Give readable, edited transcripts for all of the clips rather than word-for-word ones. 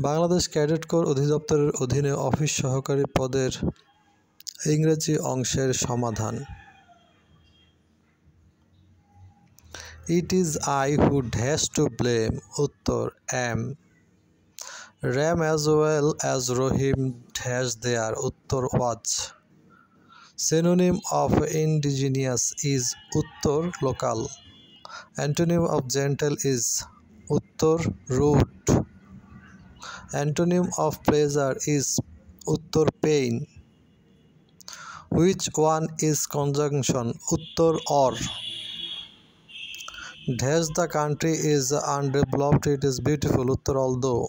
Bangladesh cadet corps অধিদপ্তরের অধীনে office সহকারী পদের ইংরেজি অংশের সমাধান। It is I who dash to blame. উত্তর am. Ram as well as Rohim dash there. উত্তর was. Synonym of indigenous is উত্তর local. Antonym of gentle is উত্তর rude. Antonym of pleasure is uttor pain. Which one is conjunction? Uttor or. Dash the country is undeveloped, it is beautiful. Uttor although.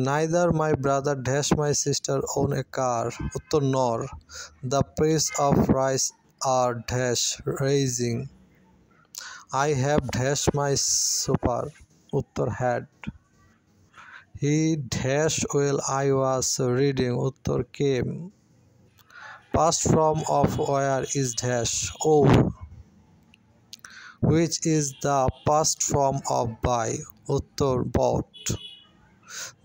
Neither my brother dash my sister own a car. Uttor nor. The price of rice are dash raising. I have dashed my super. Uttor had. He dashed while I was reading. Uttor came. Past form of where is dash. Oh. Which is the past form of by? Uttor bought.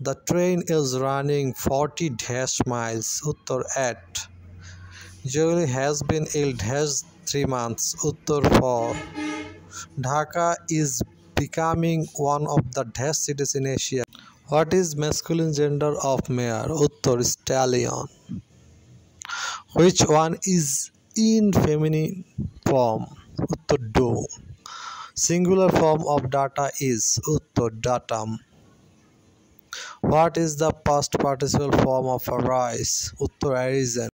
The train is running 40 dash miles. Uttor at. Julie has been ill dash 3 months. Uttor for. Dhaka is becoming one of the dash cities in Asia. What is masculine gender of mare? Uttor stallion. Which one is in feminine form? Uttor do. Singular form of data is Uttor datum. What is the past participle form of arise? Uttor arisen.